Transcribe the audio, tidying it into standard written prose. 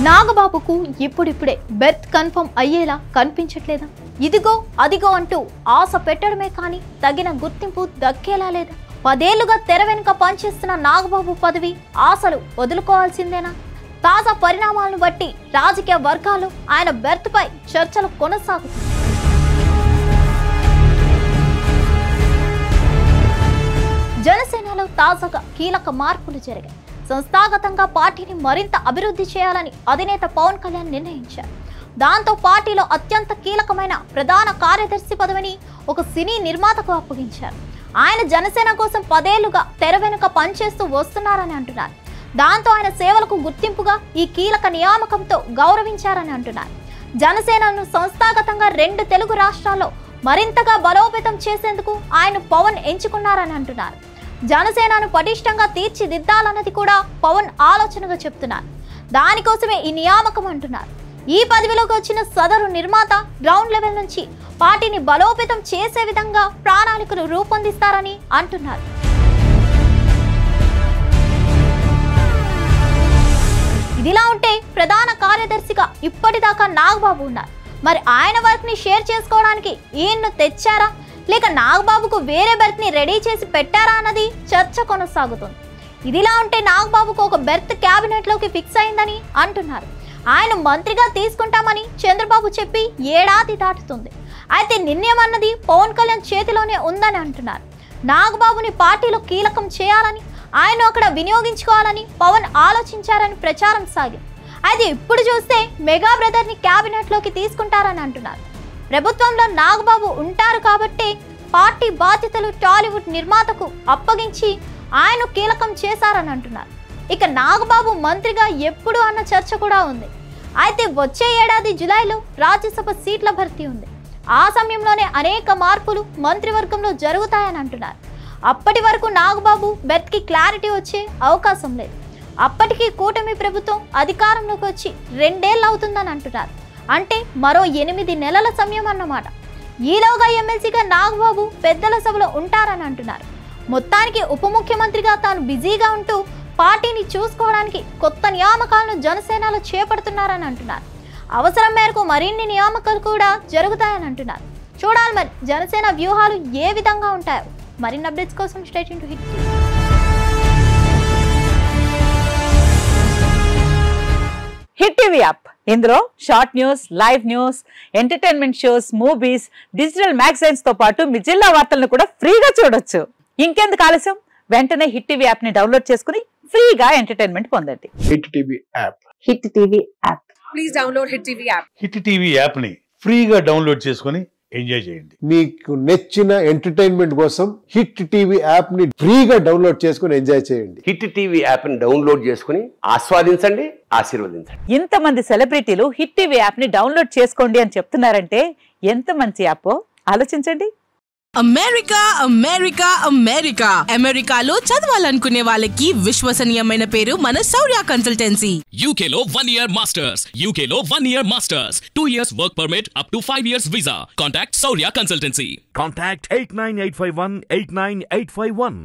నాగబాబుకు ఇప్పుడిప్పుడే berth confirm అయ్యేలా కనిపించట్లేదా? ఇదిగో అదిగో అంటూ ఆశ పెట్టడమే కానీ తగిన గుర్తింపు దక్కేలా లేదా? 10 ఏళ్లుగా తెర వెనుక పనిచేస్తున్న నాగబాబు పదవి ఆశలు వదులుకోవాల్సిందేనా? తాజా పరిణామాలను బట్టి రాజకీయ వర్గాలు ఆయన బెర్త్ పై చర్చలు కొనసాగుతున్నాయి. జనసేనలో తాజాగా కీలక మార్పులు జరిగాయి. సంస్థాగతంగా పార్టీని మరింత అభివృద్ధి చేయాలని అధినేత పవన్ కళ్యాణ్ నిర్ణయించారు. దాంతో పార్టీలో అత్యంత కీలకమైన ప్రధాన కార్యదర్శి పదవిని ఒక సినీ నిర్మాతకు అప్పగించారు. ఆయన జనసేన కోసం 10 ఏళ్లుగా తెర వెనుక పనిచేస్తూ వస్తున్నారని అంటున్నారు. దాంతో ఆయన సేవలకు గుర్తింపుగా ఈ కీలక నియామకంతో గౌరవించారని అంటున్నారు. జనసేనను సంస్థాగతంగా 2 తెలుగు రాష్ట్రాల్లో మరింతగా బలోపేతం చేసేందుకు ఆయన పవన్ ఎంచుకున్నారని అంటున్నారు. జనసేనను పటిష్టంగా తీర్చిదిద్దాలన్నది కూడా పవన్ ఆలోచనగా చెప్తున్నారు. దానికోసమే ఈ నియామకం అంటున్నారు. ఈ పదవిలోకి వచ్చిన సదరు నిర్మాత గ్రౌండ్ లెవెల్ నుంచి పార్టీని బలోపేతం చేసే విధంగా ప్రణాళికలు రూపొందిస్తారని అంటున్నారు. ఇదిలా ఉంటే ప్రధాన కార్యదర్శిగా ఇప్పటిదాకా నాగబాబు ఉన్నారు. మరి ఆయన వర్క్ ని షేర్ చేసుకోవడానికి ఈయన్ను తెచ్చారా లేక నాగబాబుకు వేరే బెర్త్ ని రెడీ చేసి పెట్టారా అన్నది చర్చ కొనసాగుతుంది. ఇదిలా ఉంటే నాగబాబుకు ఒక బెర్త్ క్యాబినెట్ లోకి ఫిక్స్ అయిందని అంటున్నారు. ఆయన మంత్రిగా తీసుకుంటామని చంద్రబాబు చెప్పి ఏడాది దాటుతుంది. అయితే నిర్ణయం పవన్ కళ్యాణ్ చేతిలోనే ఉందని అంటున్నారు. నాగబాబుని పార్టీలో కీలకం చేయాలని, ఆయన అక్కడ వినియోగించుకోవాలని పవన్ ఆలోచించారని ప్రచారం సాగింది. అయితే ఇప్పుడు చూస్తే మెగా బ్రదర్ ని క్యాబినెట్ లోకి తీసుకుంటారని అంటున్నారు. ప్రభుత్వంలో నాగబాబు ఉంటారు కాబట్టి పార్టీ బాధ్యతలు టాలీవుడ్ నిర్మాతకు అప్పగించి ఆయన కీలకం చేశారని అంటున్నారు. ఇక నాగబాబు మంత్రిగా ఎప్పుడు అన్న చర్చ కూడా ఉంది. అయితే వచ్చే ఏడాది జూలైలో రాజ్యసభ సీట్ల భర్తీ ఉంది. ఆ సమయంలోనే అనేక మార్పులు మంత్రివర్గంలో జరుగుతాయని అంటున్నారు. అప్పటి వరకు నాగబాబు బెర్త్ కి క్లారిటీ వచ్చే అవకాశం లేదు. అప్పటికి కూటమి ప్రభుత్వం అధికారంలోకి వచ్చి 2 ఏళ్ళు అవుతుందని అంటున్నారు. అంటే మరో 8 నెలల సమయం అన్నమాట. ఈలోగా ఎమ్మెల్సీగా నాగబాబు పెద్దల సభలో ఉంటారని అంటున్నారు. మొత్తానికి ఉప ముఖ్యమంత్రిగా తాను బిజీగా ఉంటూ పార్టీని చూసుకోవడానికి కొత్త నియామకాలను జనసేనలో చేపడుతున్నారని అంటున్నారు. అవసరం మేరకు మరిన్ని నియామకాలు కూడా జరుగుతాయని అంటున్నారు. చూడాలి మరి జనసేన వ్యూహాలు ఏ విధంగా ఉంటాయో. మరిన్ని అప్డేట్స్ కోసం straight into Hit TV. Hit TV app, ఇందులో short news, live news, entertainment shows, movies, digital magazines తో పాటు మీ జిల్లా వార్తలను కూడా ఫ్రీగా చూడొచ్చు. ఇంకెందుకు ఆలస్యం, వెంటనే హిట్ టీవీ యాప్ ని డౌన్లోడ్ చేసుకుని ఫ్రీగా ఎంటర్టైన్మెంట్ పొందండి. Hit TV app. Hit TV app. Please download hit TV app. Hit TV app ని ఫ్రీగా డౌన్లోడ్ చేసుకుని ఎంజాయ్ చేయండి. మీకు నచ్చిన ఎంటర్టైన్మెంట్ కోసం హిట్ టీవీ యాప్ ని ఫ్రీగా డౌన్లోడ్ చేసుకుని ఎంజాయ్ చేయండి. హిట్ టీవీ యాప్ ని డౌన్లోడ్ చేసుకుని ఆస్వాదించండి, ఆశీర్వదించండి. ఇంతమంది సెలబ్రిటీలు హిట్ టీవీ యాప్ ని డౌన్లోడ్ చేసుకోండి అని చెప్తున్నారంటే ఎంత మంచి యాప్ ఆలోచించండి. అమెరికా అమెరికా అమెరికా అమెరికాలో చదవాలనుకునే వాళ్ళకి విశ్వసనీయమైన పేరు మన శౌర్య కన్సల్టెన్సీ. UK లో 1 year masters, UK లో 1 year masters, 2 years work permit up to 5 years visa. Contact Shaurya Consultancy. Contact 89851 89851.